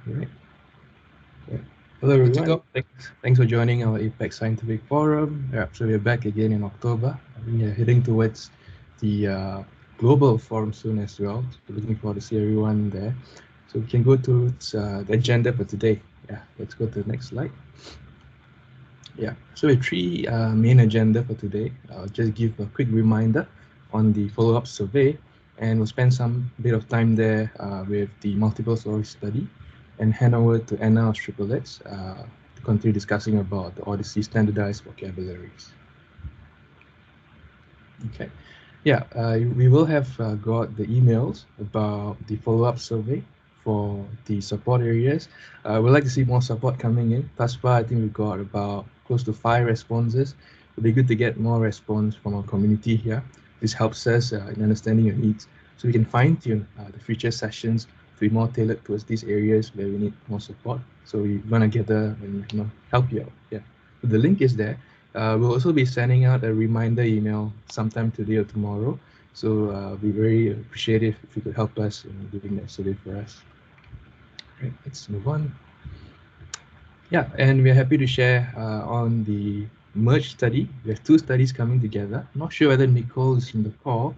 Right. Yeah. Hello everyone. Thanks for joining our APAC Scientific Forum. So we're back again in October. We are heading towards the global forum soon as well. So looking forward to see everyone there. So we can go to the agenda for today. Yeah, let's go to the next slide. Yeah, so we have three main agenda for today. I'll just give a quick reminder on the follow-up survey, and we'll spend some bit of time there with the multiple source study, and hand over to Anna Ostropolets to continue discussing about the OHDSI standardized vocabularies. Okay, yeah, we will have got the emails about the follow-up survey for the support areas. We'd like to see more support coming in. Thus far, I think we've got about close to 5 responses. It'd be good to get more response from our community here. This helps us in understanding your needs, so we can fine-tune the future sessions to be more tailored towards these areas where we need more support. So we want to gather and help you out. Yeah, so the link is there. We'll also be sending out a reminder email sometime today or tomorrow. So be very appreciative if you could help us in doing that survey for us. Right, let's move on. Yeah, and we're happy to share on the merge study. We have 2 studies coming together. I'm not sure whether Nicole is in the call,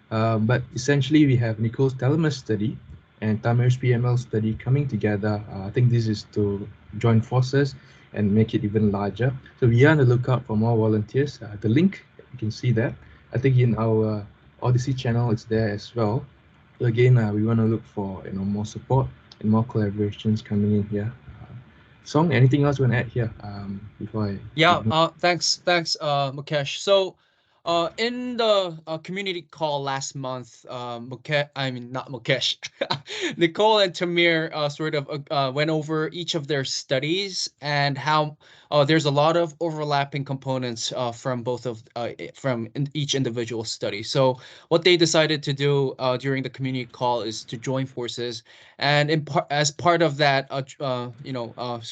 but essentially we have Nicole's Telemer study and Tamir's PML study coming together. I think this is to join forces and make it even larger. So we are on the lookout for more volunteers. The link, you can see that. I think in our OHDSI channel, it's there as well. So again, we want to look for more support and more collaborations coming in here. Song, anything else you want to add here before I? Yeah, thanks, Mukesh. So, in the community call last month, Mukesh, Nicole and Tamir sort of went over each of their studies and how there's a lot of overlapping components from both of each individual study. So what they decided to do during the community call is to join forces, and as part of that,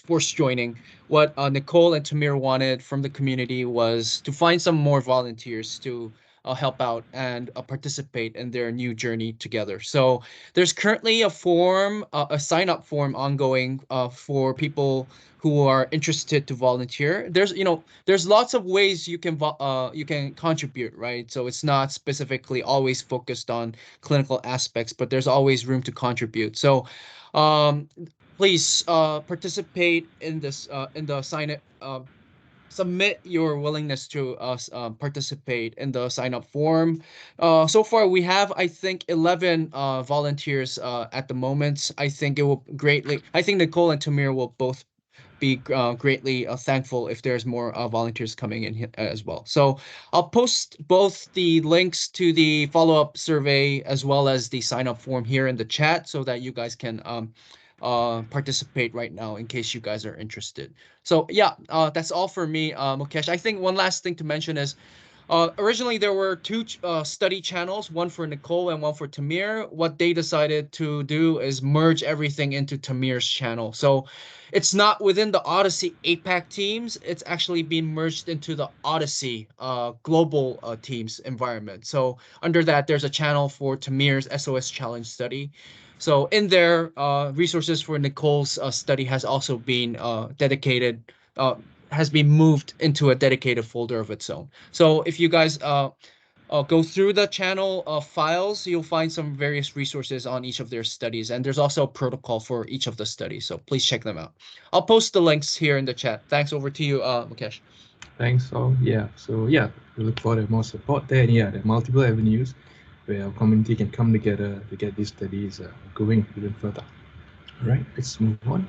force joining, what Nicole and Tamir wanted from the community was to find some more volunteers to help out and participate in their new journey together. So there's currently a sign-up form ongoing for people who are interested to volunteer. There's lots of ways you can contribute, right? So it's not specifically always focused on clinical aspects, but there's always room to contribute. So please participate in this in the submit your willingness to participate in the sign up form. So far we have, I think, 11 volunteers at the moment. I think Nicole and Tamir will both be greatly thankful if there's more volunteers coming in here as well. So I'll post both the links to the follow-up survey as well as the sign-up form here in the chat so that you guys can participate right now in case you guys are interested. So yeah, that's all for me, Mukesh. I think one last thing to mention is originally there were 2 study channels, one for Nicole and one for Tamir. What they decided to do is merge everything into Tamir's channel. So it's not within the OHDSI APAC teams. It's actually been merged into the OHDSI global teams environment. So under that, there's a channel for Tamir's SOS challenge study. So in there, resources for Nicole's study has also been has been moved into a dedicated folder of its own. So if you guys go through the channel files, you'll find some various resources on each of their studies, and there's also a protocol for each of the studies, so please check them out. I'll post the links here in the chat. Thanks, over to you, Mukesh. Thanks, all. Yeah, so yeah, we look forward to more support there, and yeah, there are multiple avenues where our community can come together to get these studies going even further. All right, let's move on.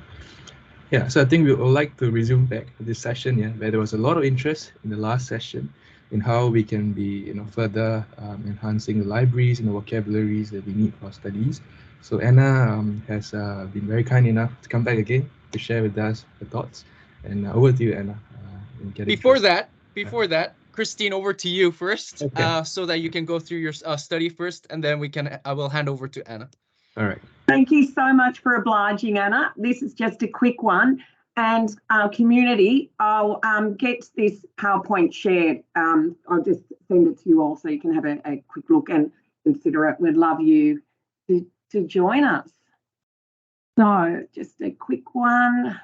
Yeah, so I think we would like to resume back this session, where there was a lot of interest in the last session in how we can be, further enhancing the libraries and the vocabularies that we need for our studies. So Anna has been very kind enough to come back again to share with us her thoughts. And over to you, Anna. Before that, Christine, over to you first, okay. So that you can go through your study first, and then I will hand over to Anna. All right. Thank you so much for obliging, Anna. This is just a quick one. And our community, I'll get this PowerPoint shared. I'll just send it to you all so you can have a quick look and consider it. We'd love you to join us. So just a quick one.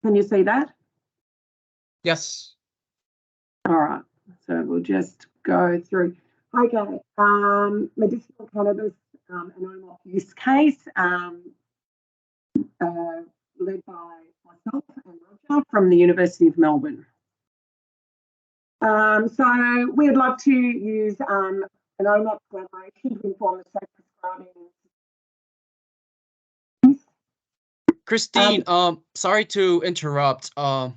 Can you see that? Yes. All right. So we'll just go through. Okay. Medicinal cannabis, an OMOP use case, led by myself and Roger from the University of Melbourne. So we would like to use an OMOP collaboration to inform the safe prescribing. Christine, sorry to interrupt.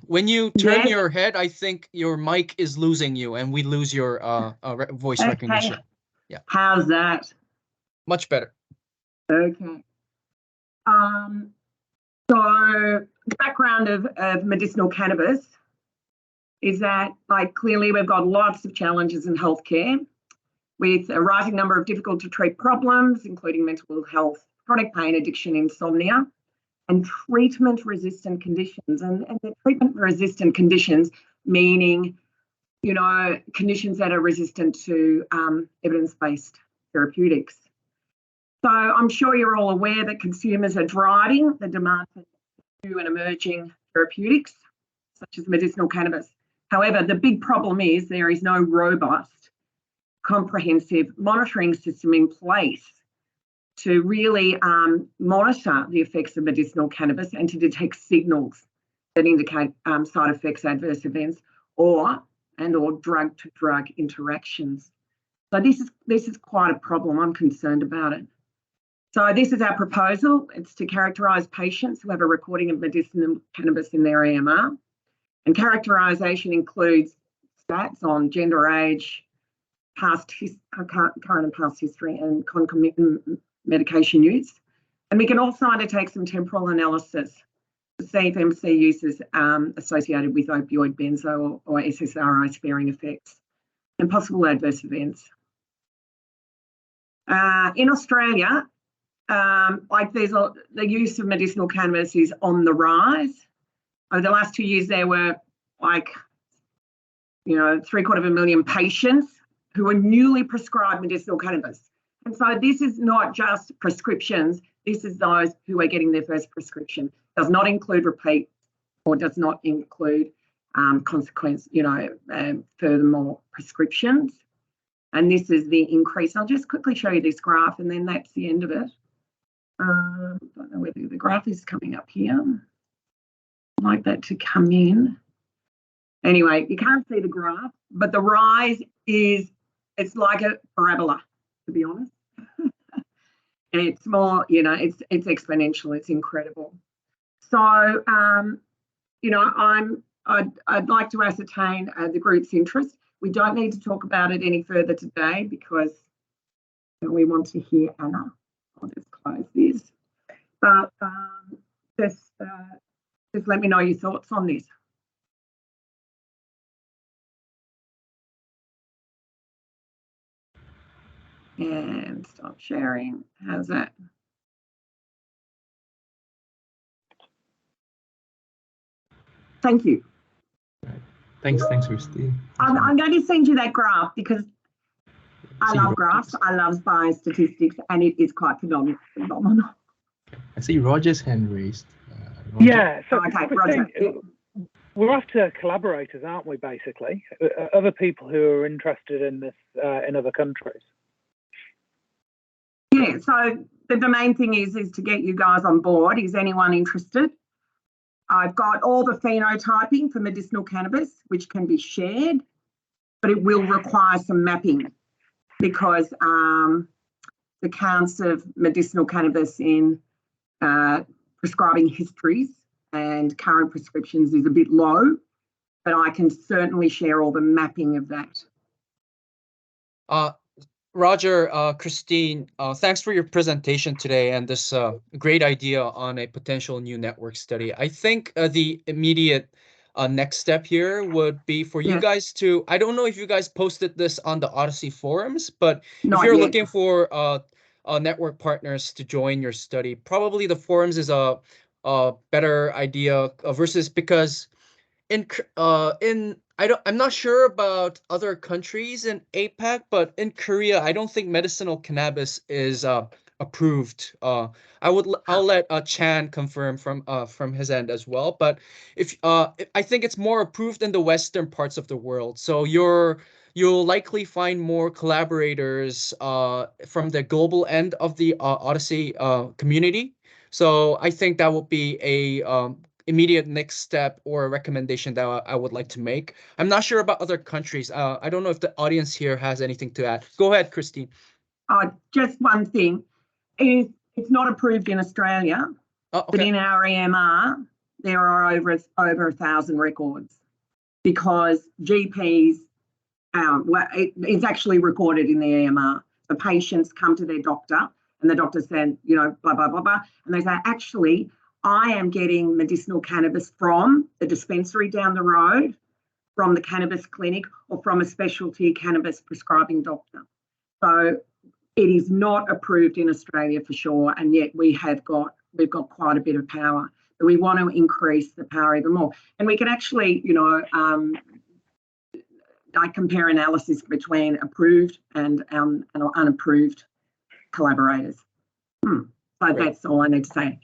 When you turn Yes. your head, I think your mic is losing you, and we lose your voice recognition. Yeah. How's that? Much better. Okay. So the background of medicinal cannabis is that, like, clearly we've got lots of challenges in healthcare with a rising number of difficult to treat problems, including mental health, chronic pain, addiction, insomnia, and treatment-resistant conditions. And the treatment-resistant conditions meaning, you know, conditions that are resistant to evidence-based therapeutics. So I'm sure you're all aware that consumers are driving the demand for new and emerging therapeutics, such as medicinal cannabis. However, the big problem is there is no robust, comprehensive monitoring system in place to really monitor the effects of medicinal cannabis and to detect signals that indicate side effects, adverse events, or drug-to-drug interactions. So this is quite a problem. I'm concerned about it. So this is our proposal. It's to characterise patients who have a recording of medicinal cannabis in their EMR. And characterisation includes stats on gender, age, current and past history, and concomitant medication use. And we can also undertake some temporal analysis to see if MC use is associated with opioid, benzo, or SSRI sparing effects and possible adverse events. In Australia, the use of medicinal cannabis is on the rise. Over the last 2 years, there were 750,000 patients who were newly prescribed medicinal cannabis. And so this is not just prescriptions, this is those who are getting their first prescription. Does not include repeat or does not include furthermore prescriptions. And this is the increase. I'll just quickly show you this graph and then that's the end of it. I don't know whether the graph is coming up here. I'd like that to come in. Anyway, you can't see the graph, but the rise it's like a parabola, to be honest. And it's more, it's exponential, it's incredible. So, I'd like to ascertain the group's interest. We don't need to talk about it any further today because we want to hear Anna. I'll just close this. But just let me know your thoughts on this. And stop sharing. How's that? Thank you. Thanks, Christine. I'm going to send you that graph because I love graphs. I love biostatistics, and it is quite phenomenal. I see Roger's hand raised. Roger. Yeah. So okay, Roger. We're after collaborators, aren't we? Basically, other people who are interested in this in other countries. Yeah. So the main thing is to get you guys on board. Is anyone interested? I've got all the phenotyping for medicinal cannabis, which can be shared, but it will require some mapping because the counts of medicinal cannabis in prescribing histories and current prescriptions is a bit low, but I can certainly share all the mapping of that. Roger, Christine, thanks for your presentation today and this great idea on a potential new network study. I think the immediate next step here would be for you guys to, I don't know if you guys posted this on the Odyssey forums, but if you're looking for network partners to join your study, probably the forums is a better idea versus because in I'm not sure about other countries in APAC, but in Korea, I don't think medicinal cannabis is approved. I'll let Chan confirm from his end as well. But I think it's more approved in the western parts of the world. So you'll likely find more collaborators from the global end of the OHDSI community. So I think that will be a immediate next step or a recommendation that I would like to make. I'm not sure about other countries. I don't know if the audience here has anything to add. Go ahead, Christine. Just one thing is it's not approved in Australia, but in our EMR there are over 1,000 records because GPs. It's actually recorded in the EMR. The patients come to their doctor and the doctor said, blah, blah, blah, blah. And they say, actually, I am getting medicinal cannabis from the dispensary down the road, from the cannabis clinic, or from a specialty cannabis prescribing doctor. So it is not approved in Australia for sure, and yet we've got quite a bit of power. But we want to increase the power even more. And we can actually, I compare analysis between approved and unapproved collaborators. So that's all I need to say.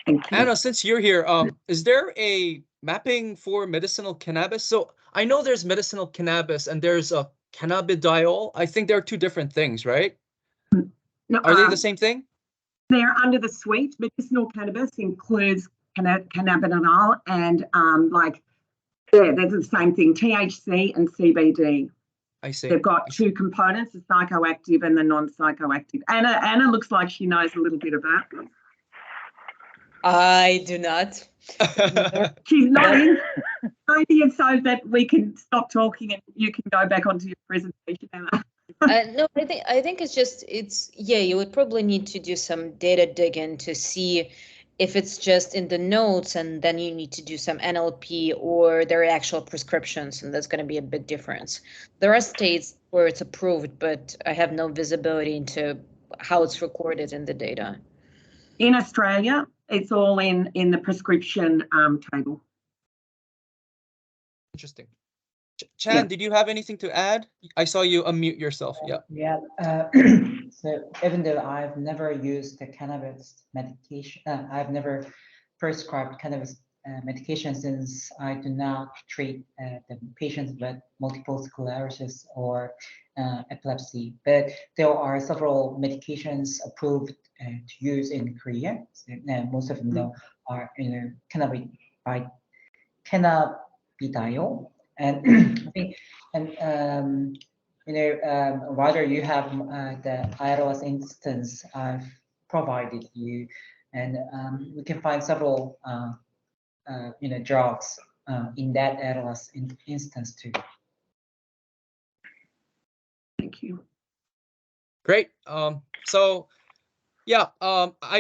Thank you. Anna, since you're here, is there a mapping for medicinal cannabis? So I know there's medicinal cannabis and there's a cannabidiol. I think they're two different things, right? No, are they the same thing? They're under the suite. Medicinal cannabis includes cannabidiol and they're the same thing, THC and CBD. I see. They've got two components, the psychoactive and the non-psychoactive. Anna looks like she knows a little bit about this. I do not. She's nodding. Maybe so that we can stop talking and you can go back onto your presentation, Anna. No, I think you would probably need to do some data digging to see if it's just in the notes, and then you need to do some NLP or there are actual prescriptions, and that's going to be a big difference. There are states where it's approved, but I have no visibility into how it's recorded in the data. In Australia, it's all in the prescription table. Interesting. Chan, did you have anything to add? I saw you unmute yourself. So even though I've never used the cannabis medication, I've never prescribed cannabis medication since I do not treat the patients with multiple sclerosis or epilepsy. But there are several medications approved to use in Korea. So, most of them are cannabidiol. And I think, Roger, you have the IRLS instance I've provided you, and we can find several, drugs in that IRLS instance too. Thank you. Great. I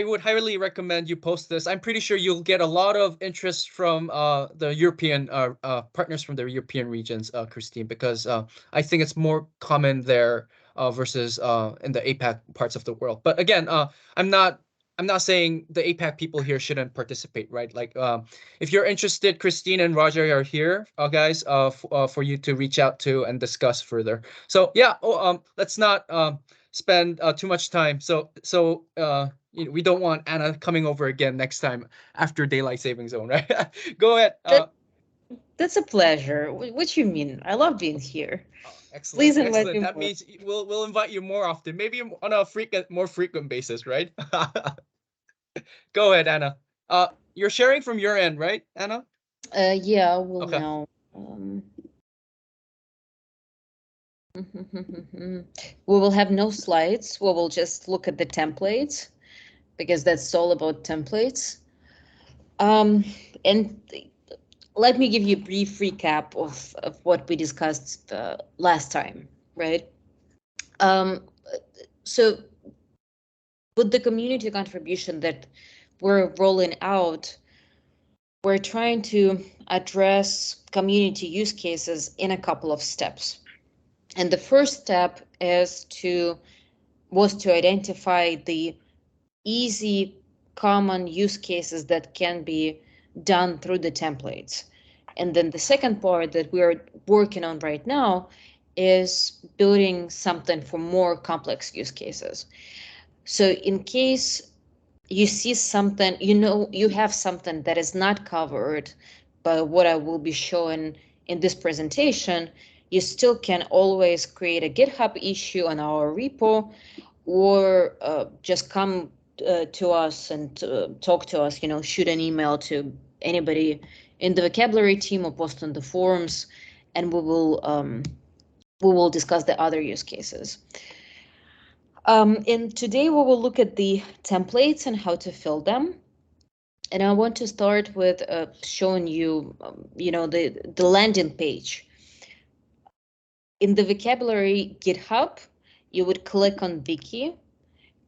would highly recommend you post this. I'm pretty sure you'll get a lot of interest from the European partners from the European regions, Christine, because I think it's more common there versus in the APAC parts of the world. But again, I'm not saying the APAC people here shouldn't participate, right? Like, if you're interested, Christine and Roger are here, guys, for you to reach out to and discuss further. So yeah, let's not spend too much time. So we don't want Anna coming over again next time after daylight saving zone, right? Go ahead. That's a pleasure. What you mean? I love being here. Excellent. Please invite me. That means we'll invite you more often, maybe on a more frequent basis, right? Go ahead, Anna. You're sharing from your end, right, Anna? Yeah, we'll okay. Now. We will have no slides. We will just look at the templates because that's all about templates. And let me give you a brief recap of what we discussed last time, right? So with the community contribution that we're rolling out, we're trying to address community use cases in a couple of steps. And the first step was to identify the easy, common use cases that can be done through the templates. And then the second part that we are working on right now is building something for more complex use cases. So in case you see something, you have something that is not covered by what I will be showing in this presentation, you still can always create a GitHub issue on our repo, or just come to us and talk to us, shoot an email to anybody in the vocabulary team or post on the forums, and we will discuss the other use cases. And today we will look at the templates and how to fill them. And I want to start with showing you, the landing page. In the vocabulary GitHub, you would click on Wiki,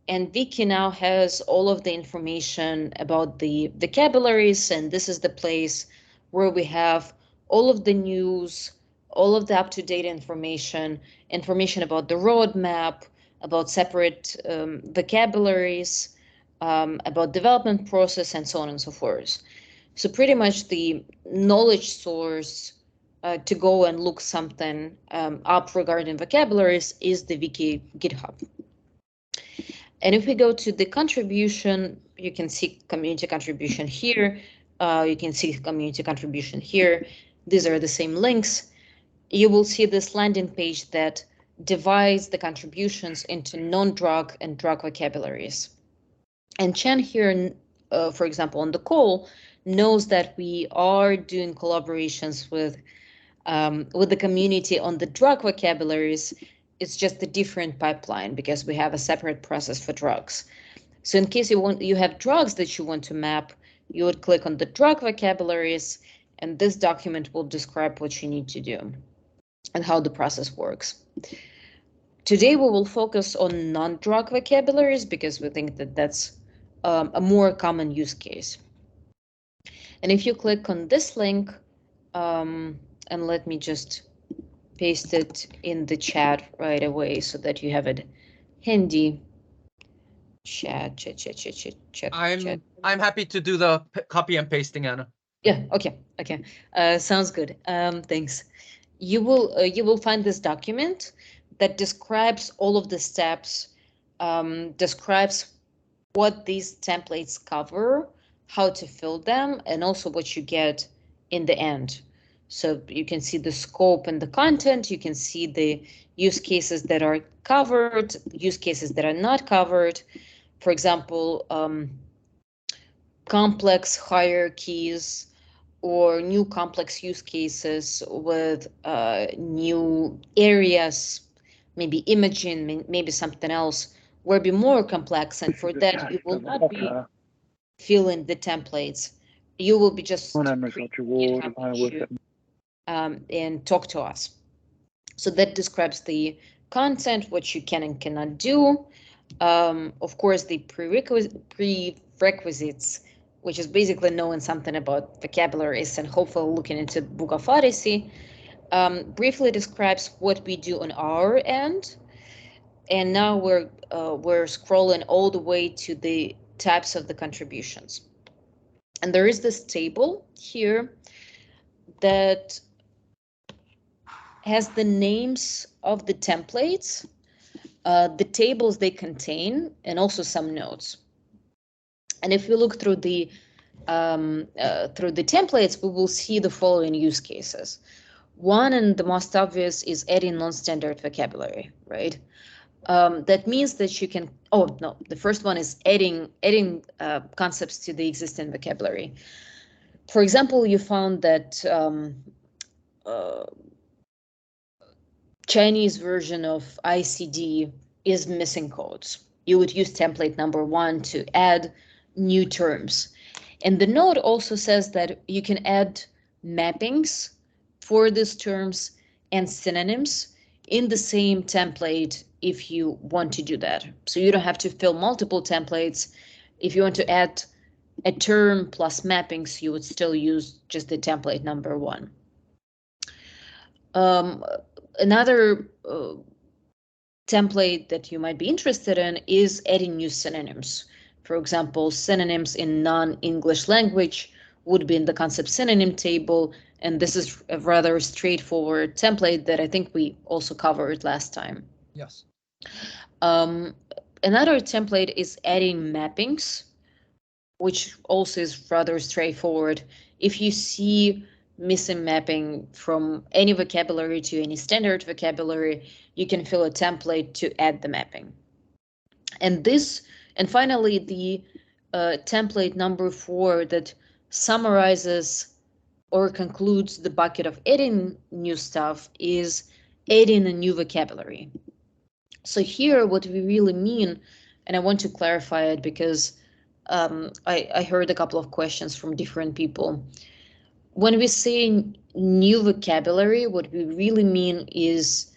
and Wiki now has all of the information about the vocabularies, and this is the place where we have all of the news, all of the up-to-date information about the roadmap, about separate vocabularies, about development process, and so on and so forth. So pretty much the knowledge source to go and look something up regarding vocabularies is the Wiki GitHub. And if we go to the contribution, you can see community contribution here. You can see community contribution here. These are the same links. You will see this landing page that divides the contributions into non-drug and drug vocabularies. And Chen here, for example, on the call, knows that we are doing collaborations with the community on the drug vocabularies. It's just a different pipeline because we have a separate process for drugs. So in case you have drugs that you want to map, you would click on the drug vocabularies, and this document will describe what you need to do and how the process works. Today we will focus on non-drug vocabularies because we think that that's a more common use case. And if you click on this link, and let me just paste it in the chat right away so that you have it handy. Chat. I'm happy to do the copy and pasting, Anna. Yeah. Okay. Sounds good. Thanks. You will find this document that describes all of the steps, describes what these templates cover, how to fill them, and also what you get in the end. So you can see the scope and the content, you can see the use cases that are covered, use cases that are not covered. For example, complex hierarchies or new complex use cases with new areas, maybe imaging, maybe something else, will be more complex. And for that, you will not be filling the templates. You will be just and talk to us. So that describes the content, what you can and cannot do. Of course, the prerequisites, which is basically knowing something about vocabularies and hopefully looking into Book of Odyssey, briefly describes what we do on our end. And now we're scrolling all the way to the types of the contributions. And there is this table here that has the names of the templates, the tables they contain, and also some notes. And if we look through the templates, we will see the following use cases. One, and the most obvious, is adding non-standard vocabulary, right? That means that you can, the first one is adding concepts to the existing vocabulary. For example, you found that Chinese version of ICD is missing codes. You would use template number 1 to add new terms. And the note also says that you can add mappings for these terms and synonyms in the same template if you want to do that. So you don't have to fill multiple templates. If you want to add a term plus mappings, you would still use just the template number 1. Another template that you might be interested in is adding new synonyms. For example, synonyms in non-English language would be in the concept synonym table, And this is a rather straightforward template that I think we also covered last time. Yes. Another template is adding mappings, which also is rather straightforward. If you see missing mapping from any vocabulary to any standard vocabulary, you can fill a template to add the mapping. And finally, the template number 4 that summarizes or concludes the bucket of adding new stuff is adding a new vocabulary. So here, what we really mean, and I want to clarify it because I heard a couple of questions from different people. When we say new vocabulary, what we really mean is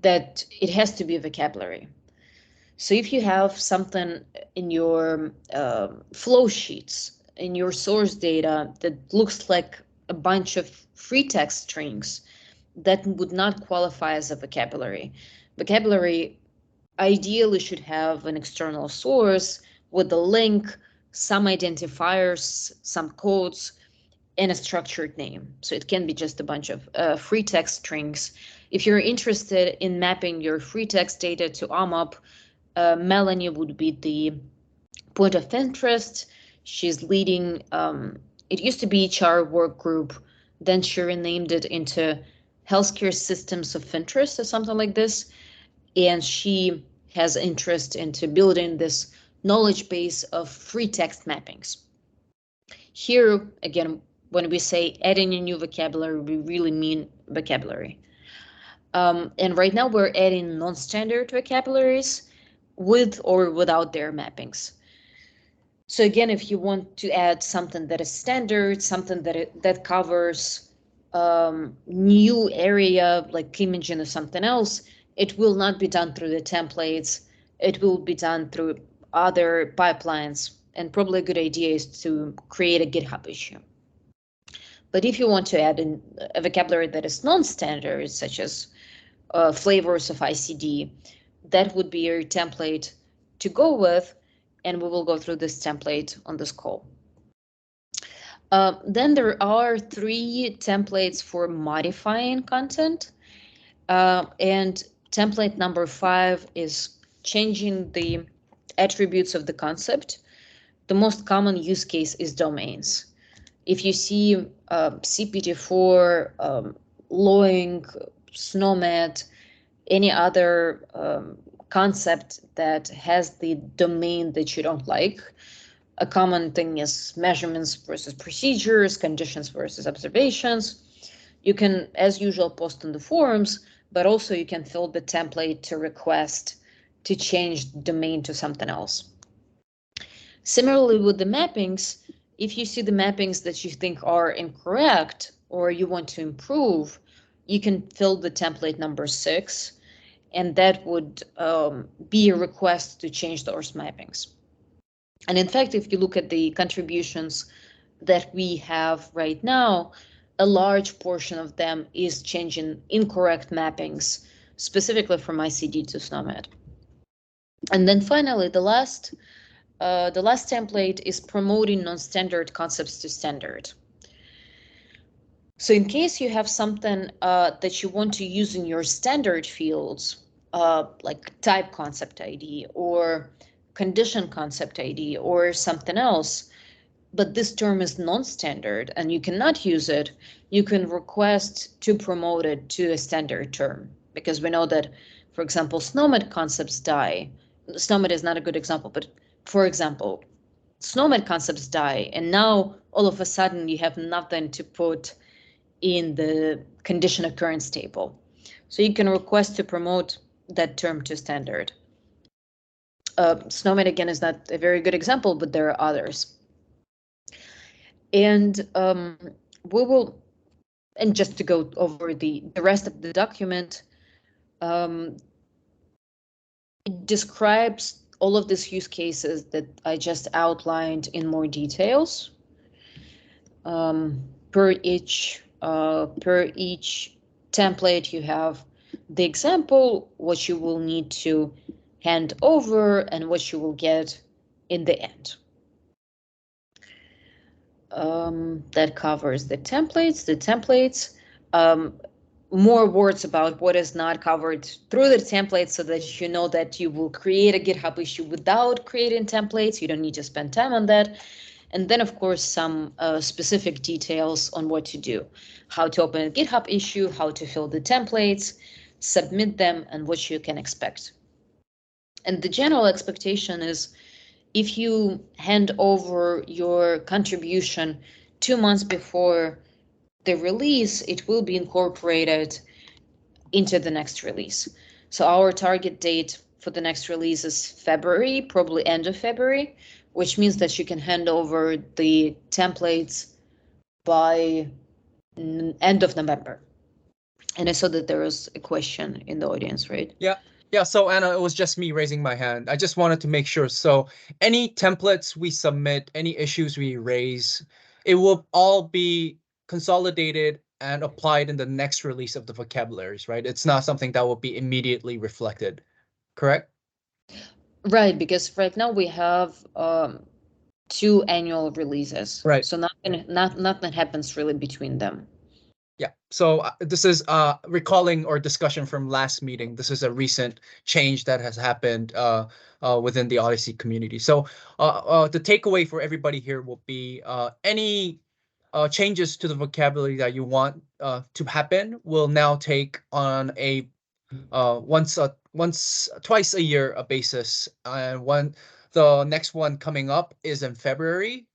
that it has to be a vocabulary. So if you have something in your flow sheets, in your source data that looks like a bunch of free text strings, that would not qualify as a vocabulary. Vocabulary ideally should have an external source with a link, some identifiers, some codes, and a structured name. So it can be just a bunch of free text strings. If you're interested in mapping your free text data to OMOP, Melanie would be the point of interest. She's leading, it used to be HR work group, then she renamed it into Healthcare Systems of Interest or something like this. And she has interest into building this knowledge base of free text mappings. Here, again, when we say adding a new vocabulary, we really mean vocabulary. And right now we're adding non-standard vocabularies with or without their mappings. So again, if you want to add something that is standard, something that covers new area like imaging or something else, it will not be done through the templates. It will be done through other pipelines, and probably a good idea is to create a GitHub issue. But if you want to add in a vocabulary that is non-standard, such as flavors of ICD, that would be your template to go with, and we will go through this template on this call. Then there are 3 templates for modifying content, and template number 5 is changing the attributes of the concept. The most common use case is domains. If you see CPT4, Loing, SNOMED, any other concept that has the domain that you don't like, a common thing is measurements versus procedures, conditions versus observations. You can, as usual, post on the forums, but also you can fill the template to request to change the domain to something else. Similarly with the mappings, if you see the mappings that you think are incorrect or you want to improve, you can fill the template number 6, and that would be a request to change those mappings. And in fact, if you look at the contributions that we have right now, a large portion of them is changing incorrect mappings, specifically from ICD to SNOMED. And then finally, the last template is promoting non-standard concepts to standard. So in case you have something that you want to use in your standard fields, like type concept ID or condition concept ID or something else, but this term is non-standard and you cannot use it, you can request to promote it to a standard term, because we know that, for example, SNOMED concepts die. SNOMED is not a good example, but for example, SNOMED concepts die, and now all of a sudden you have nothing to put in the condition occurrence table. So you can request to promote that term to standard. SNOMED again is not a very good example, but there are others. And we will, and just to go over the rest of the document, it describes all of these use cases that I just outlined in more details. Per each template, you have the example, what you will need to hand over, and what you will get in the end. that covers the templates, more words about what is not covered through the templates so that you know that you will create a GitHub issue without creating templates. You don't need to spend time on that. And then, of course, some specific details on what to do, how to open a GitHub issue, how to fill the templates, submit them, and what you can expect. And the general expectation is if you hand over your contribution 2 months before the release, it will be incorporated into the next release. So our target date for the next release is February, probably end of February, which means that you can hand over the templates by end of November. And I saw that there was a question in the audience, right? Yeah. Yeah, so Anna, it was just me raising my hand. I just wanted to make sure. So any templates we submit, any issues we raise, it will all be consolidated and applied in the next release of the vocabularies, right? It's not something that will be immediately reflected, correct? Right, because right now we have 2 annual releases. Right. So nothing happens really between them. Yeah, so this is recalling or discussion from last meeting. This is a recent change that has happened within the OHDSI community. So the takeaway for everybody here will be any changes to the vocabulary that you want to happen will now take on a twice a year basis. And the next one coming up is in February,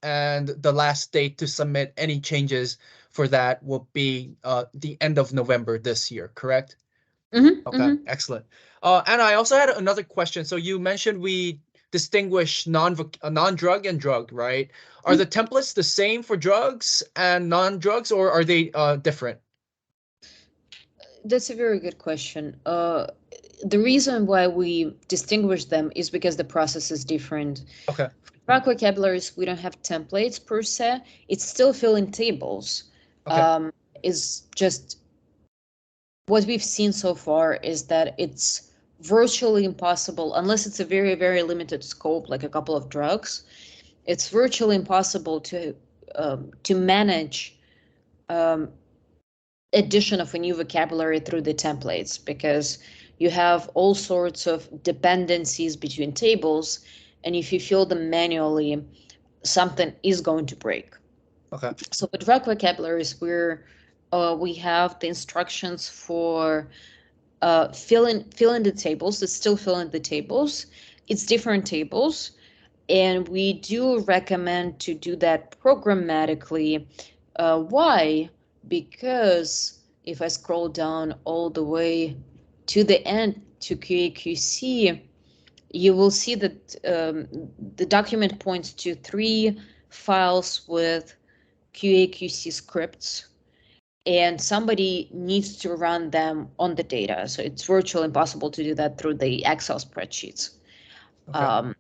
and the last date to submit any changes for that will be the end of November this year, correct? Mm-hmm, Okay, excellent. And I also had another question. So you mentioned we distinguish non-drug and drug, right? Are the templates the same for drugs and non-drugs, or are they different? That's a very good question. The reason why we distinguish them is because the process is different. Okay. For drug vocabularies, we don't have templates per se. It's still filling tables. Okay. Is just what we've seen so far is that it's virtually impossible, unless it's a very, very limited scope, like a couple of drugs. It's virtually impossible to manage addition of a new vocabulary through the templates, because you have all sorts of dependencies between tables, and if you fill them manually, something is going to break. Okay. So with drug vocabularies, we have the instructions for filling the tables. It's still filling the tables. It's different tables, and we do recommend to do that programmatically. Why? Because if I scroll down all the way to the end to QA/QC, you will see that the document points to 3 files with QA/QC scripts, and somebody needs to run them on the data. So it's virtually impossible to do that through the Excel spreadsheets. Okay.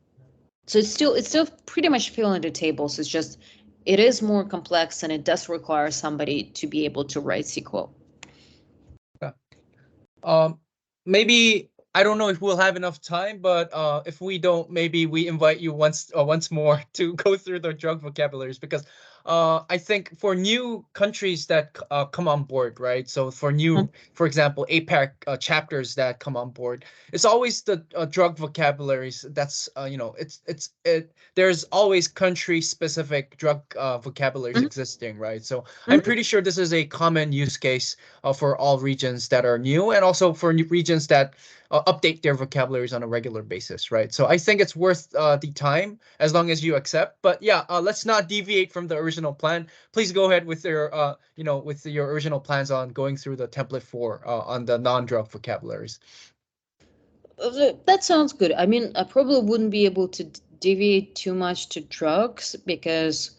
So it's still pretty much filling the tables. It's just it is more complex, and it does require somebody to be able to write SQL. Okay. Maybe I don't know if we'll have enough time, but if we don't, maybe we invite you once more to go through the drug vocabularies, because I think for new countries that come on board, right? So for new, for example, APAC chapters that come on board, it's always the drug vocabularies. That's there's always country-specific drug vocabularies existing, right? So I'm pretty sure this is a common use case for all regions that are new, and also for new regions that update their vocabularies on a regular basis, right? So I think it's worth the time, as long as you accept. But yeah, let's not deviate from the original plan. Please go ahead with your with your original plans on going through the template 4 on the non-drug vocabularies. That sounds good. I mean, I probably wouldn't be able to deviate too much to drugs, because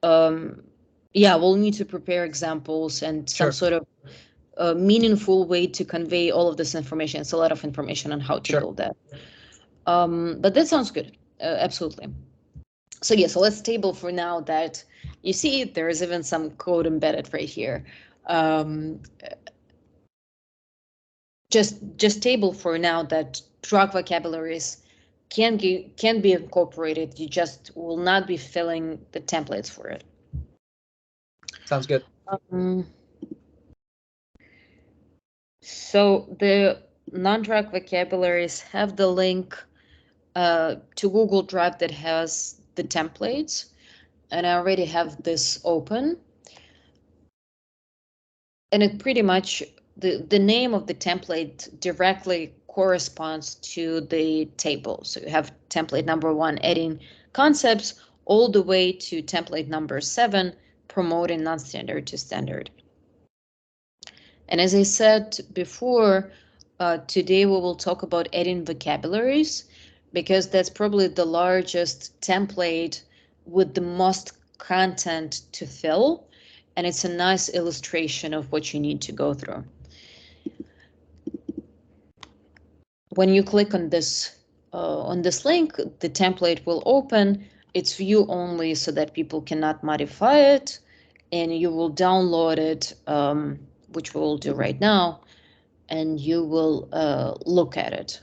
yeah, we'll need to prepare examples and some sort of meaningful way to convey all of this information. It's a lot of information on how to build that. But that sounds good. Absolutely. So yeah, so let's table for now that you see there is even some code embedded right here. Just table for now that drug vocabularies can be incorporated. You just will not be filling the templates for it. Sounds good. So the non-drug vocabularies have the link to Google Drive that has the templates, and I already have this open. And it pretty much, the name of the template directly corresponds to the table. So you have template number 1, adding concepts, all the way to template number 7, promoting non-standard to standard. And as I said before, today we will talk about adding vocabularies, because that's probably the largest template with the most content to fill. And it's a nice illustration of what you need to go through. When you click on this link, the template will open. It's view only so that people cannot modify it, and you will download it, which we'll do right now, and you will look at it.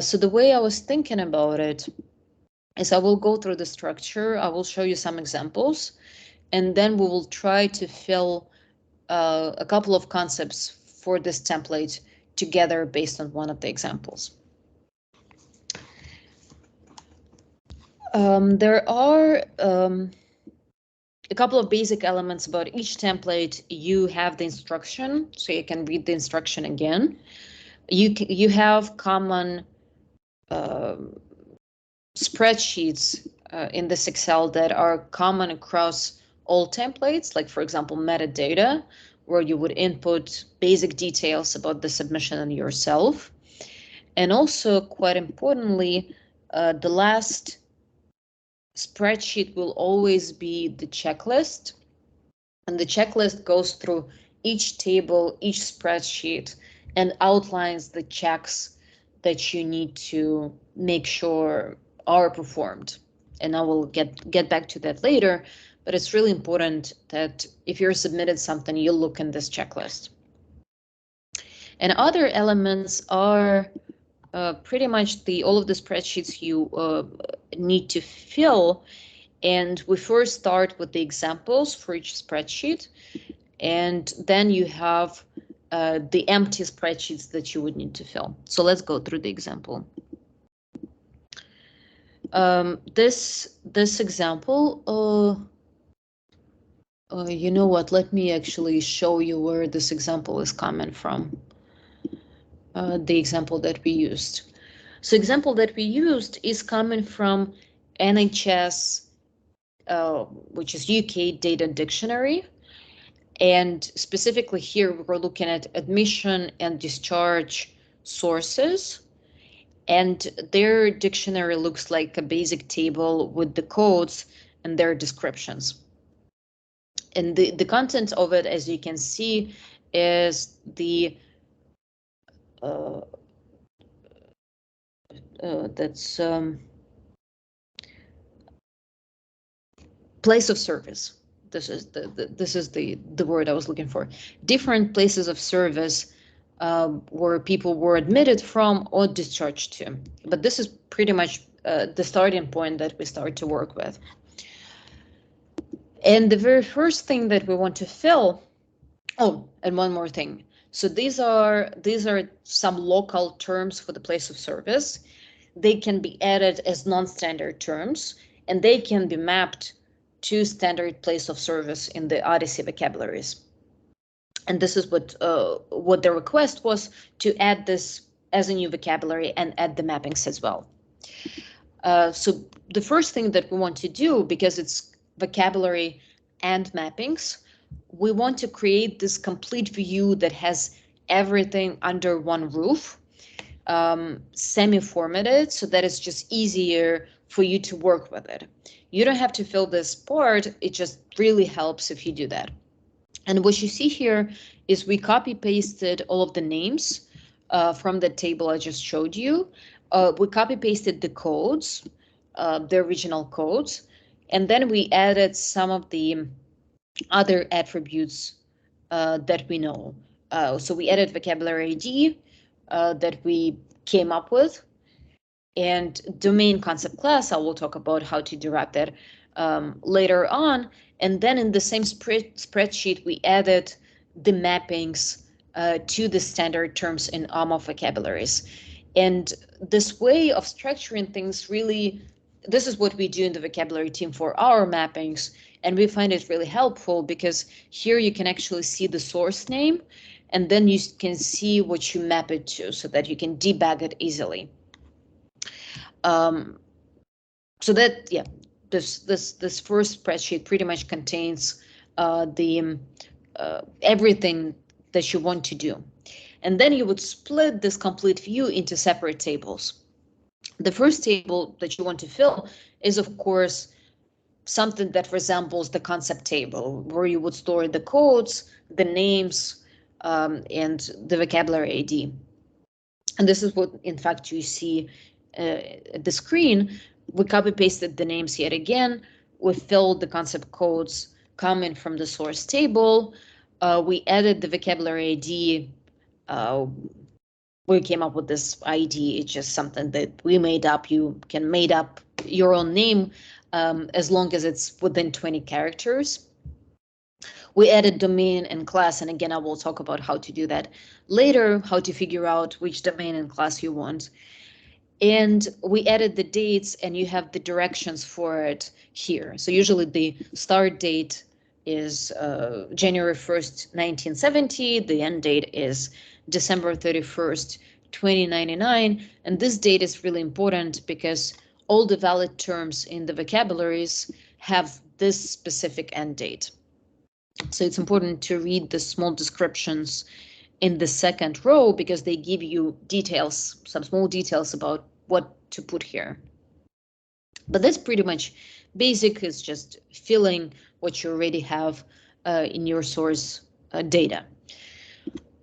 So the way I was thinking about it is I will go through the structure. I will show you some examples, and then we will try to fill a couple of concepts for this template together based on one of the examples. There are a couple of basic elements about each template. You have the instruction, so you can read the instruction again. You have common spreadsheets in this Excel that are common across all templates, like for example, metadata, where you would input basic details about the submission and yourself. And also, quite importantly, the last spreadsheet will always be the checklist. And the checklist goes through each table, each spreadsheet, and outlines the checks that you need to make sure are performed. And I will get back to that later, but it's really important that if you're submitted something, you look in this checklist. And other elements are pretty much all of the spreadsheets you need to fill. And we first start with the examples for each spreadsheet, and then you have the empty spreadsheets that you would need to fill. So let's go through the example. This example, you know what, let me actually show you where this example is coming from. The example that we used. So example that we used is coming from NHS, which is UK Data Dictionary. And specifically here, we're looking at admission and discharge sources. And their dictionary looks like a basic table with the codes and their descriptions. And the content of it, as you can see, is the place of service. This is the word I was looking for. Different places of service where people were admitted from or discharged to. But this is pretty much the starting point that we start to work with. And the very first thing that we want to fill, oh, and one more thing. So these are some local terms for the place of service. They can be added as non-standard terms, and they can be mapped to standard place of service in the OHDSI vocabularies. And this is what the request was, to add this as a new vocabulary and add the mappings as well. So the first thing that we want to do, because it's vocabulary and mappings, we want to create this complete view that has everything under one roof, semi-formatted, so that it's just easier for you to work with it. You don't have to fill this part, it just really helps if you do that. And what you see here is we copy-pasted all of the names from the table I just showed you. We copy-pasted the codes, the original codes, and then we added some of the other attributes that we know. So we added vocabulary ID that we came up with, And domain concept class, I will talk about how to derive that later on. And then in the same spreadsheet, we added the mappings to the standard terms in AMA vocabularies. And this way of structuring things really, this is what we do in the vocabulary team for our mappings. And we find it really helpful because here you can actually see the source name, and then you can see what you map it to so that you can debug it easily. So that, yeah, this first spreadsheet pretty much contains everything that you want to do. And then you would split this complete view into separate tables. The first table that you want to fill is, of course, something that resembles the concept table, where you would store the codes, the names, and the vocabulary ID. And this is what, in fact, you see at the screen. We copy pasted the names yet again. We filled the concept codes coming from the source table. We added the vocabulary ID. We came up with this ID. It's just something that we made up. You can make up your own name as long as it's within 20 characters. We added domain and class, and again, I will talk about how to do that later, how to figure out which domain and class you want. And we added the dates, and you have the directions for it here. So usually the start date is January 1st, 1970. The end date is December 31st, 2099. And this date is really important because all the valid terms in the vocabularies have this specific end date. So it's important to read the small descriptions in the second row because they give you details, some small details about what to put here. But that's pretty much basic. It's just filling what you already have in your source data.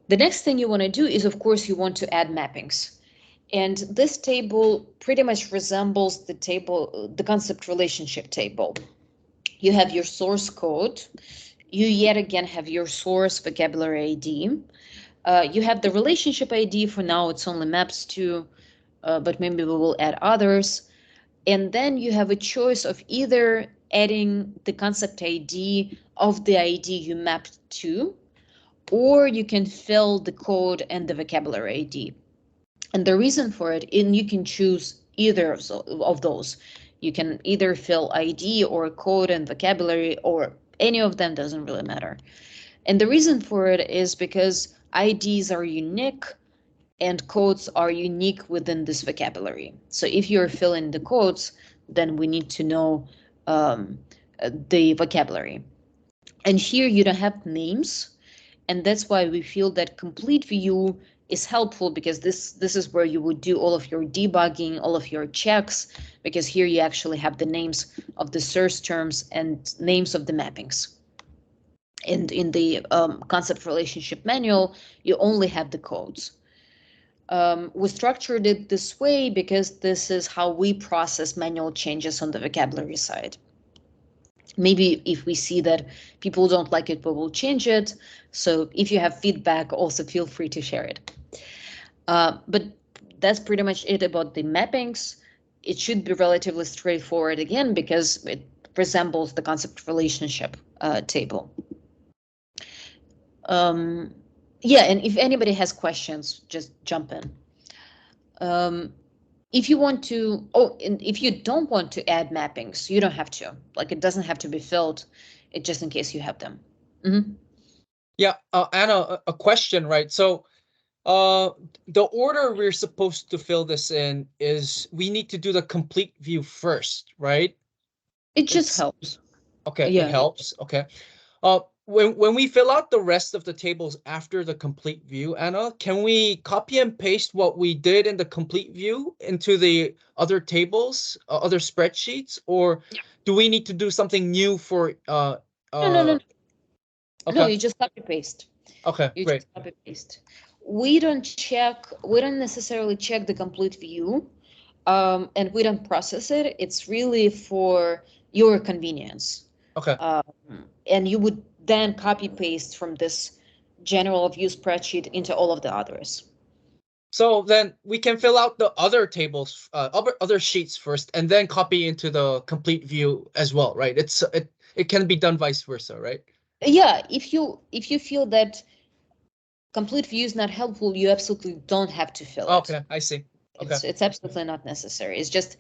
The next thing you want to do is, of course, you want to add mappings. And this table pretty much resembles the table, the concept relationship table. You have your source code. You yet again have your source vocabulary ID. You have the relationship ID. For now, it's only maps to, but maybe we will add others. And then you have a choice of either adding the concept ID of the ID you mapped to, or you can fill the code and the vocabulary ID. And the reason for it, and you can choose either of those. You can either fill ID or code and vocabulary, or any of them, doesn't really matter. And the reason for it is because IDs are unique and codes are unique within this vocabulary. So if you're filling the codes, then we need to know the vocabulary. And here you don't have names. And that's why we feel that complete view is helpful, because this is where you would do all of your debugging, all of your checks, because here you actually have the names of the source terms and names of the mappings. And in the concept relationship manual, you only have the codes. We structured it this way because this is how we process manual changes on the vocabulary side. Maybe if we see that people don't like it, we will change it. So if you have feedback, also feel free to share it. But that's pretty much it about the mappings. It should be relatively straightforward again, because it resembles the concept relationship table. Yeah, and if anybody has questions, just jump in. If you want to, and if you don't want to add mappings, you don't have to. Like, it doesn't have to be filled. It just in case you have them. Mm-hmm. Yeah, Anna, a question, right? So the order we're supposed to fill this in is we need to do the complete view first, right? It just helps. Okay, yeah. It helps. Okay. When we fill out the rest of the tables after the complete view, Anna, can we copy and paste what we did in the complete view into the other tables, other spreadsheets, or do we need to do something new for? No. Okay. No, you just copy paste. Okay, you great. Just copy paste. We don't necessarily check the complete view, and we don't process it. It's really for your convenience. Okay. And you would then copy paste from this general view spreadsheet into all of the others. So then we can fill out the other tables, other sheets first, and then copy into the complete view as well, right? It can be done vice versa, right? Yeah, if you feel that complete view is not helpful, you absolutely don't have to fill it. Okay, I see. Okay. It's absolutely not necessary. It's just,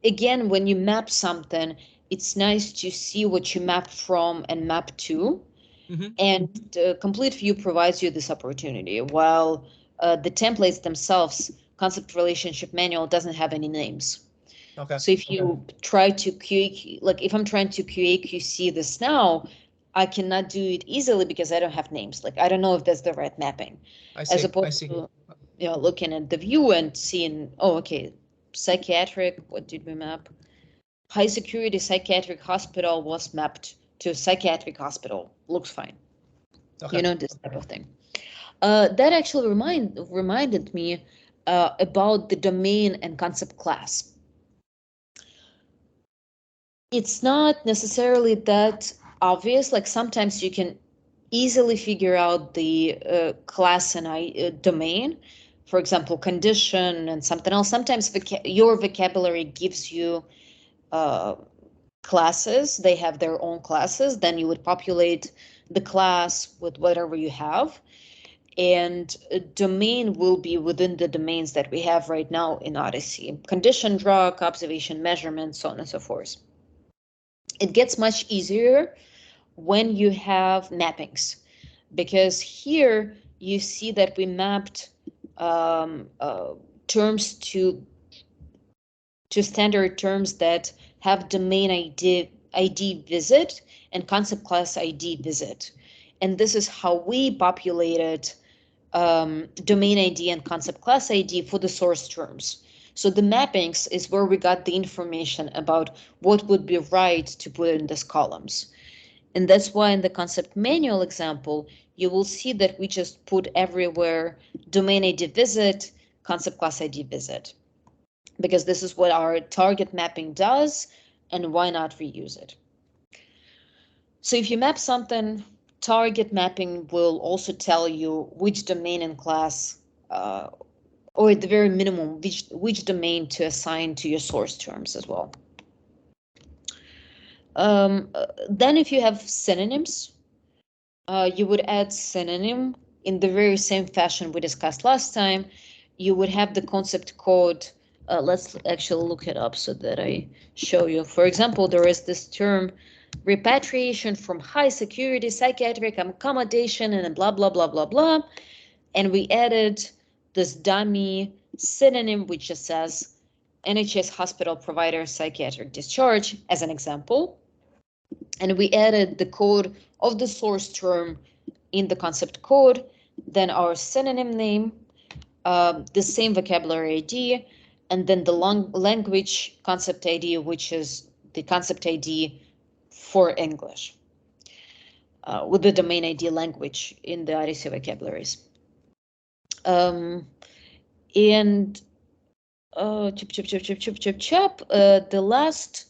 again, when you map something, it's nice to see what you mapped from and map to. And the complete view provides you this opportunity, while the templates themselves, concept relationship manual, doesn't have any names. Okay. So if you try to QA, like if I'm trying to QA QC this now, I cannot do it easily because I don't have names. Like I don't know if that's the right mapping. I see. As opposed to, you know, looking at the view and seeing, oh, okay, psychiatric, what did we map? High security psychiatric hospital was mapped to psychiatric hospital. Looks fine. Okay. You know, this type of thing. That actually reminded me about the domain and concept class. It's not necessarily that obvious. Like sometimes you can easily figure out the class and domain. For example, condition and something else. Sometimes your vocabulary gives you classes. They have their own classes. Then you would populate the class with whatever you have. And a domain will be within the domains that we have right now in Odyssey. Condition, drug, observation, measurement, so on and so forth. It gets much easier when you have mappings, because here you see that we mapped terms to standard terms that have domain ID visit and concept class ID visit. And this is how we populated domain ID and concept class ID for the source terms. So the mappings is where we got the information about what would be right to put in these columns. And that's why in the concept manual example, you will see that we just put everywhere domain ID visit, concept class ID visit, because this is what our target mapping does, and why not reuse it? So if you map something, target mapping will also tell you which domain and class, or at the very minimum, which domain to assign to your source terms as well. Then if you have synonyms, you would add synonym in the very same fashion we discussed last time. You would have the concept code. Let's actually look it up so that I show you. For example, there is this term repatriation from high security psychiatric accommodation and blah, blah, blah, blah, blah. And we added this dummy synonym, which just says NHS hospital provider psychiatric discharge as an example. And we added the code of the source term in the concept code, then our synonym name, the same vocabulary ID, and then the language concept ID, which is the concept ID for English, with the domain ID language in the Odyssey vocabularies. The last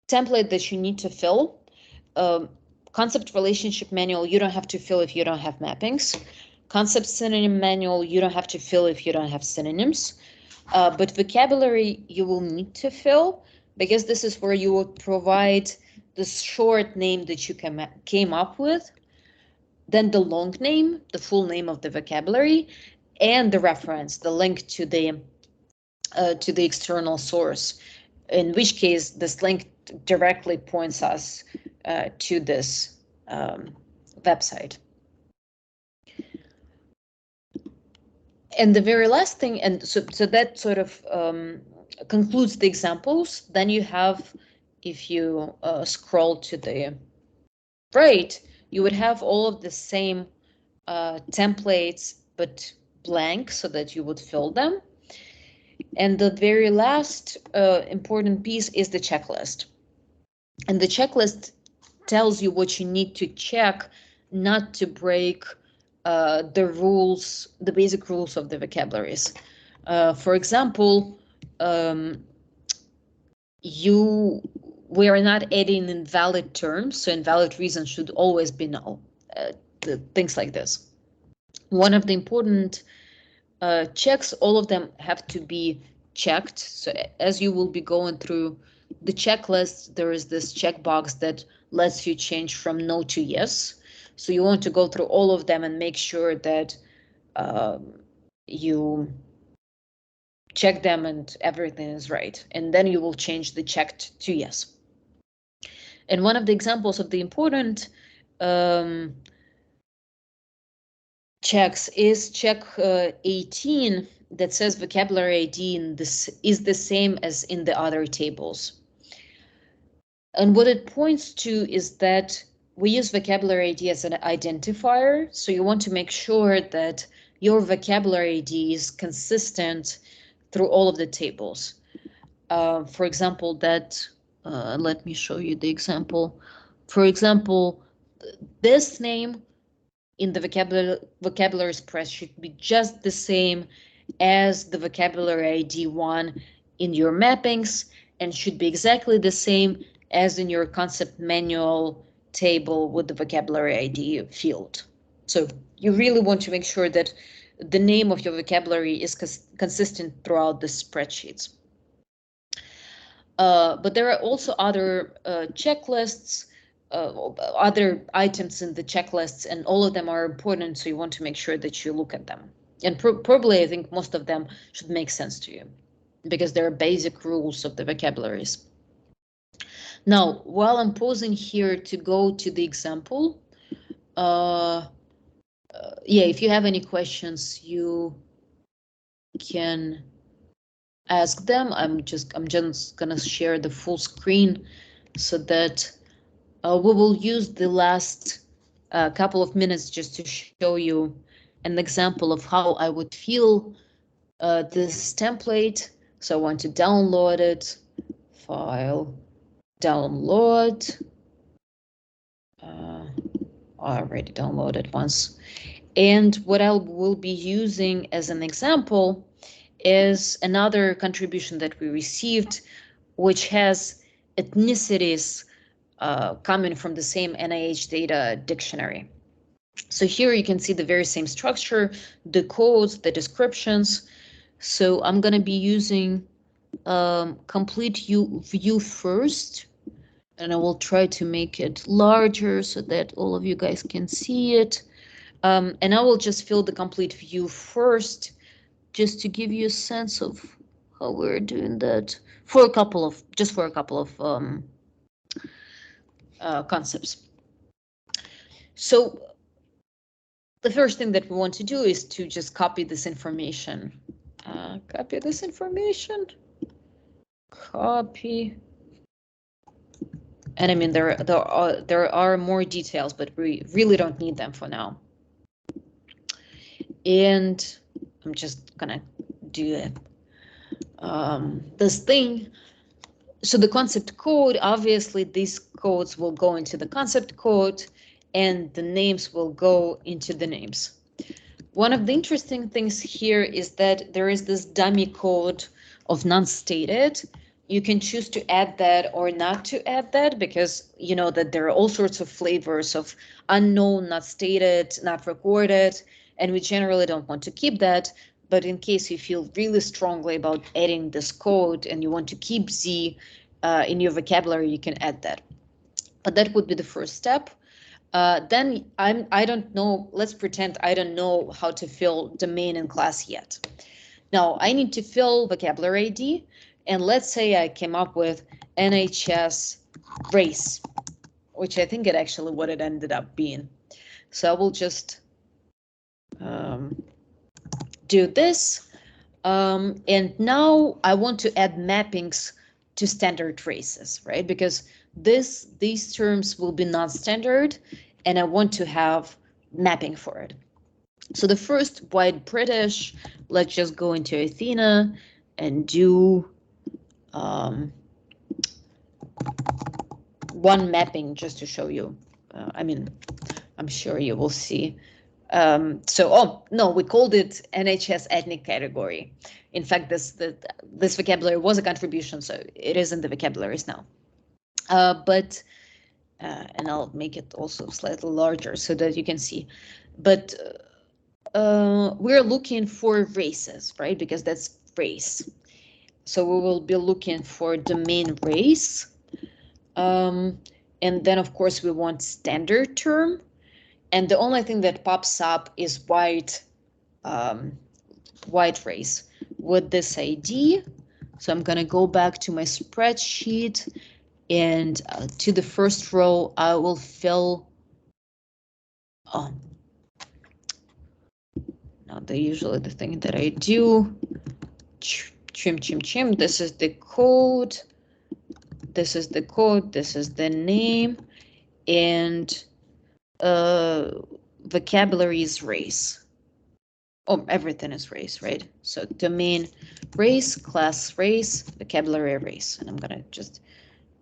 template that you need to fill, concept relationship manual, you don't have to fill if you don't have mappings. Concept synonym manual, you don't have to fill if you don't have synonyms. But vocabulary you will need to fill, because this is where you will provide the short name that you came up with, then the long name, the full name of the vocabulary, and the reference, the link to the external source, in which case this link directly points us to this website. And the very last thing, and so that sort of concludes the examples. Then you have, if you scroll to the right, you would have all of the same templates, but blank, so that you would fill them. And the very last important piece is the checklist. And the checklist tells you what you need to check not to break the rules, the basic rules of the vocabularies. For example, we are not adding invalid terms, so invalid reasons should always be null, things like this. one of the important checks, all of them have to be checked. So as you will be going through the checklist, there is this checkbox that lets you change from no to yes. So you want to go through all of them and make sure that you check them and everything is right. And then you will change the checked to yes. And one of the examples of the important checks is check 18 that says vocabulary ID in this is the same as in the other tables. And what it points to is that we use vocabulary ID as an identifier. So you want to make sure that your vocabulary ID is consistent through all of the tables. For example, that, let me show you the example. For example, this name in the vocabulary express should be just the same as the vocabulary ID one in your mappings, and should be exactly the same as in your concept manual table with the vocabulary ID field. So you really want to make sure that the name of your vocabulary is consistent throughout the spreadsheets. But there are also other checklists, other items in the checklists, and all of them are important, so you want to make sure that you look at them. And probably I think most of them should make sense to you, because there are basic rules of the vocabularies. Now, while I'm pausing here to go to the example, yeah, if you have any questions, you can ask them. I'm just gonna share the full screen so that we will use the last couple of minutes just to show you an example of how I would feel this template. So I want to download it, file, download. I already downloaded once. And what I will be using as an example is another contribution that we received, which has ethnicities coming from the same NIH data dictionary. So here you can see the very same structure, the codes, the descriptions. So I'm going to be using complete view first, and I will try to make it larger so that all of you guys can see it. And I will just fill the complete view first, just to give you a sense of how we're doing that for a couple of concepts. So the first thing that we want to do is to just copy this information. Copy. And I mean, there are more details, but we really don't need them for now. And I'm just gonna do this thing. So the concept code, obviously these codes will go into the concept code and the names will go into the names. One of the interesting things here is that there is this dummy code of non-stated. You can choose to add that or not to add that, because you know that there are all sorts of flavors of unknown, not stated, not recorded, and we generally don't want to keep that. But in case you feel really strongly about adding this code and you want to keep Z in your vocabulary, you can add that. But that would be the first step. Then I don't know, let's pretend I don't know how to fill domain in class yet. Now I need to fill vocabulary ID, and let's say I came up with NHS race, which I think it actually what it ended up being. So I will just do this. And now I want to add mappings to standard races, right? Because these terms will be non-standard, and I want to have mapping for it. So the first, white British, let's just go into Athena and do one mapping just to show you. I mean, I'm sure you will see. So, oh no, we called it NHS ethnic category. In fact, this vocabulary was a contribution, so it is in the vocabularies now. And I'll make it also slightly larger so that you can see. But we're looking for races, right? Because that's race. So we will be looking for domain race. And then, of course, we want standard term. And the only thing that pops up is white race with this ID. So I'm going to go back to my spreadsheet, and to the first row, I will fill. Now, usually the thing that I do, trim. This is the code. This is the code. This is the name, and vocabularies race. Oh, everything is race, right? So domain race, class race, vocabulary race. And I'm gonna just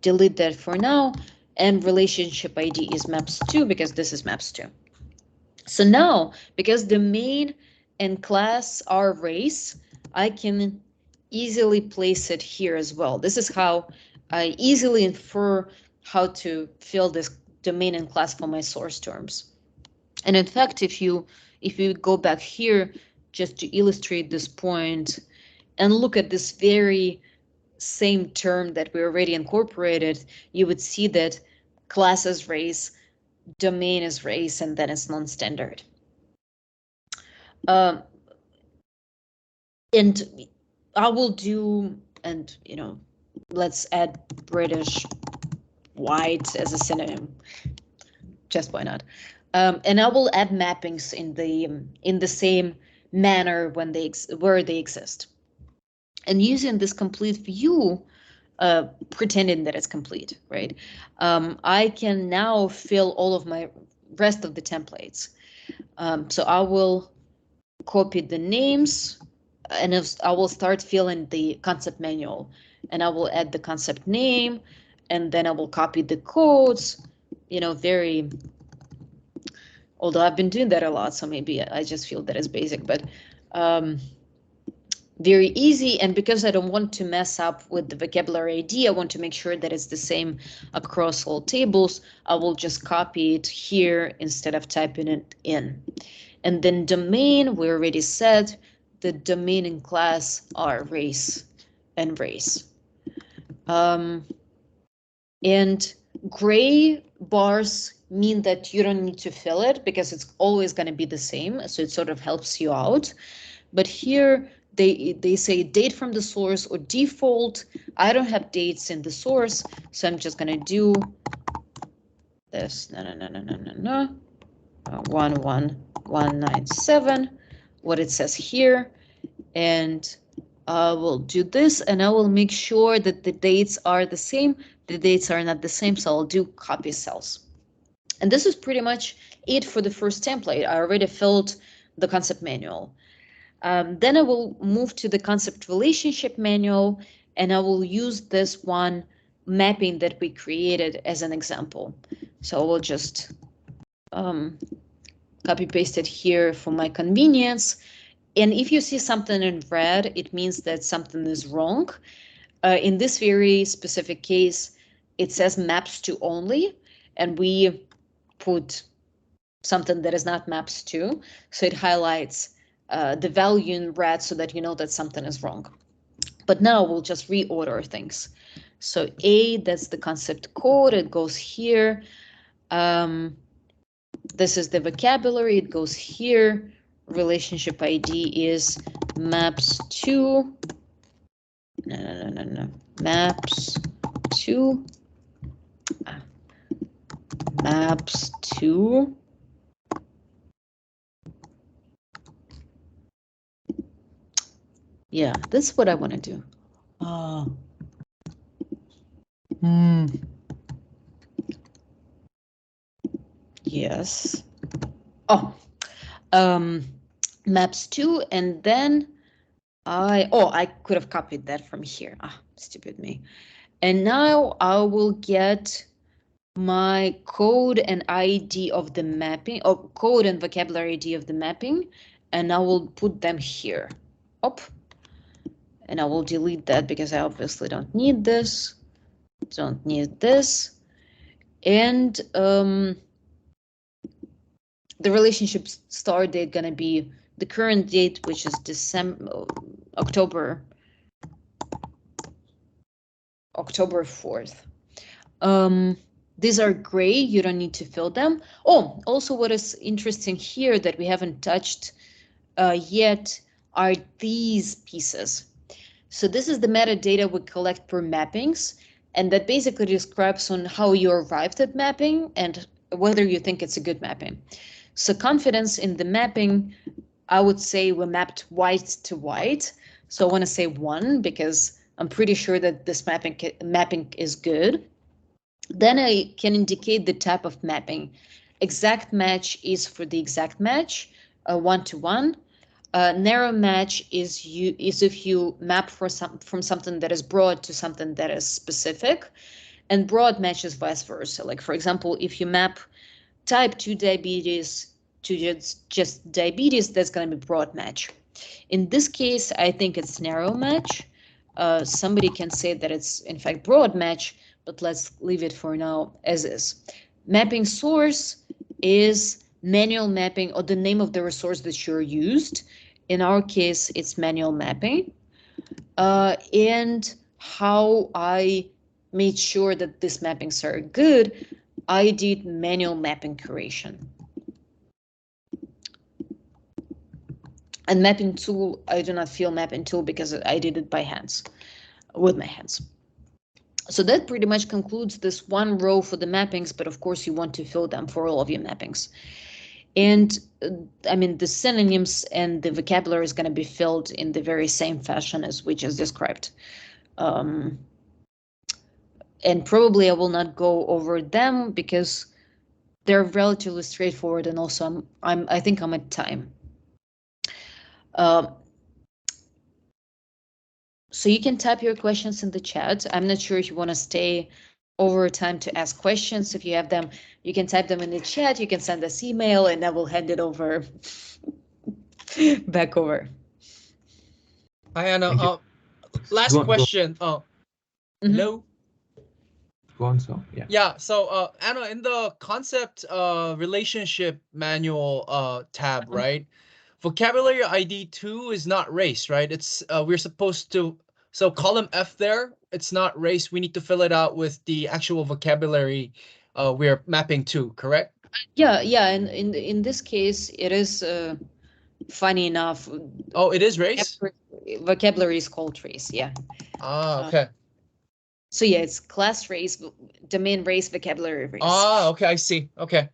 delete that for now. And relationship ID is maps2 because this is maps2. So now, because domain and class are race, I can easily place it here as well. This is how I easily infer how to fill this domain and class for my source terms. And in fact, if you go back here just to illustrate this point and look at this very same term that we already incorporated, you would see that class is race, domain is race, and then it's non-standard. And I will do, and let's add British white as a synonym. Just why not? And I will add mappings in the same manner where they exist. And using this complete view, pretending that it's complete, right? I can now fill all of my rest of the templates. So I will copy the names, and I will start filling the concept manual, and I will add the concept name, and then I will copy the codes, very. Although I've been doing that a lot, so maybe I just feel that it's basic, but very easy. And because I don't want to mess up with the vocabulary ID, I want to make sure that it's the same across all tables. I will just copy it here instead of typing it in. And then domain, we already said the domain and class are race and race. And gray bars mean that you don't need to fill it because it's always going to be the same. So it sort of helps you out. But here they say date from the source or default. I don't have dates in the source, so I'm just going to do this. No. 11197, what it says here. And I will do this, and I will make sure that the dates are the same. The dates are not the same, so I'll do copy cells. And this is pretty much it for the first template. I already filled the concept manual. Then I will move to the concept relationship manual, and I will use this one mapping that we created as an example. So I will just copy paste it here for my convenience. And if you see something in red, it means that something is wrong. In this very specific case, it says maps to only, and we put something that is not maps to. So it highlights the value in red so that you know that something is wrong. But now we'll just reorder things. So A, that's the concept code, it goes here. This is the vocabulary, it goes here. Relationship ID is maps to. No. Maps to. Maps to. Yeah, that's what I want to do. Yes. Oh. Maps to, and then I could have copied that from here. Stupid me. And now I will get my code and ID of the mapping, or code and vocabulary ID of the mapping, and I will put them here. And I will delete that because I obviously don't need this. Don't need this. And the relationship start date gonna be the current date, which is October 4th. These are gray, you don't need to fill them. Oh, also what is interesting here that we haven't touched yet are these pieces. So this is the metadata we collect per mappings, and that basically describes on how you arrived at mapping and whether you think it's a good mapping. So confidence in the mapping, I would say we mapped white to white. So I want to say 1 because I'm pretty sure that this mapping is good. Then I can indicate the type of mapping. Exact match is for the exact match, 1-to-1. Narrow match is if you map from something that is broad to something that is specific, and broad match is vice versa. Like for example, if you map type 2 diabetes to just diabetes, that's going to be broad match. In this case, I think it's narrow match. Somebody can say that it's in fact broad match, but let's leave it for now as is. Mapping source is manual mapping or the name of the resource that you're used. In our case, it's manual mapping. And how I made sure that these mappings are good, I did manual mapping curation. And mapping tool, I do not feel mapping tool because I did it by hands, with my hands. So that pretty much concludes this one row for the mappings, but of course you want to fill them for all of your mappings. And I mean, the synonyms and the vocabulary is going to be filled in the very same fashion as we just described. And probably I will not go over them because they're relatively straightforward, and also I think I'm at time. So you can type your questions in the chat. I'm not sure if you want to stay over time to ask questions. If you have them, you can type them in the chat. You can send us email, and I will hand it over back over. Hi, Anna. Last question. Oh, hello. Go on, so yeah. Yeah. So Anna, in the concept relationship manual tab, right? Vocabulary ID 2 is not race, right? It's we're supposed to, so column F there, it's not race. We need to fill it out with the actual vocabulary we're mapping to, correct? Yeah, and in this case, it is funny enough. Oh, it is race? Vocabulary is called race, yeah. Ah, okay. So yeah, it's class race, domain race, vocabulary race. Ah, okay, I see. Okay,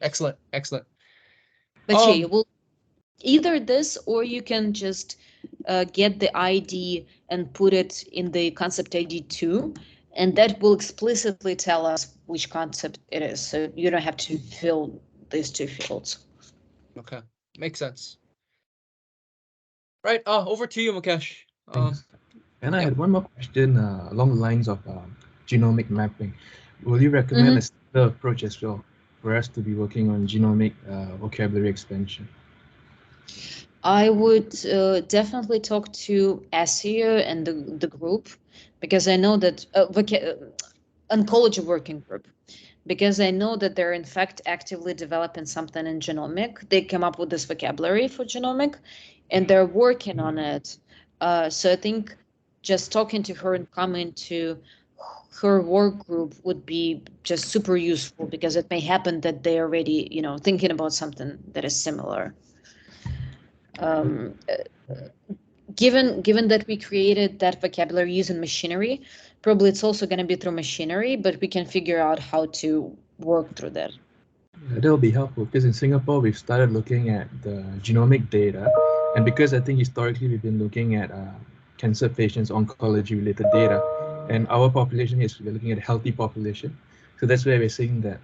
excellent. But yeah, you will either this, or you can just get the ID and put it in the concept ID 2, and that will explicitly tell us which concept it is. So you don't have to fill these 2 fields. Okay, makes sense. Right, over to you, Mukesh. And I had one more question along the lines of genomic mapping. Will you recommend a similar approach as well for us to be working on genomic vocabulary expansion? I would definitely talk to SEO and the group, because I know that oncology working group, because I know that they're in fact actively developing something in genomic. They came up with this vocabulary for genomic, and they're working on it. So I think just talking to her and coming to her work group would be just super useful, because it may happen that they're already, thinking about something that is similar. Given that we created that vocabulary using machinery, probably it's also going to be through machinery, but we can figure out how to work through that. Yeah, that'll be helpful, because in Singapore we've started looking at the genomic data, and because I think historically we've been looking at cancer patients, oncology related data, and our population is we're looking at a healthy population. So that's where we're seeing that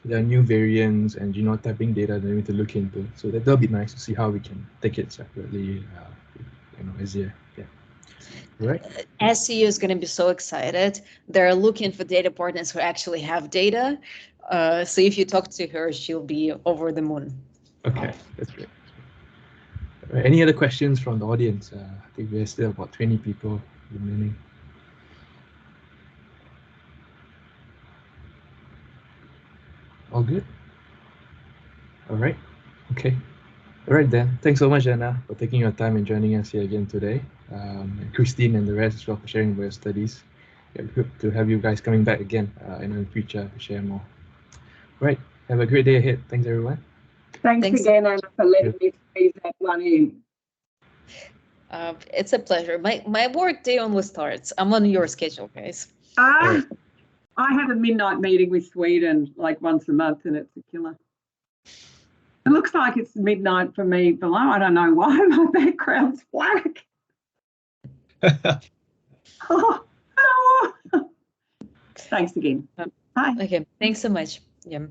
there are new variants and genotyping data that we need to look into. So that'll be nice to see how we can take it separately, as yeah. Right. SEO is going to be so excited. They're looking for data partners who actually have data. So if you talk to her, she'll be over the moon. Okay, that's great. All right, any other questions from the audience? I think we're still about 20 people remaining. All good? All right. Okay. All right then. Thanks so much, Anna, for taking your time and joining us here again today. And Christine and the rest as well for sharing about your studies. Yeah, we hope to have you guys coming back again in the future to share more. All right. Have a great day ahead. Thanks, everyone. Thanks again, Anna, for letting me squeeze that one in. It's a pleasure. My work day only starts. I'm on your schedule, guys. I have a midnight meeting with Sweden like once a month, and it's a killer. It looks like it's midnight for me below. I don't know why my background's black. Oh. Thanks again. Bye. Okay, thanks so much. Yeah.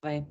Bye.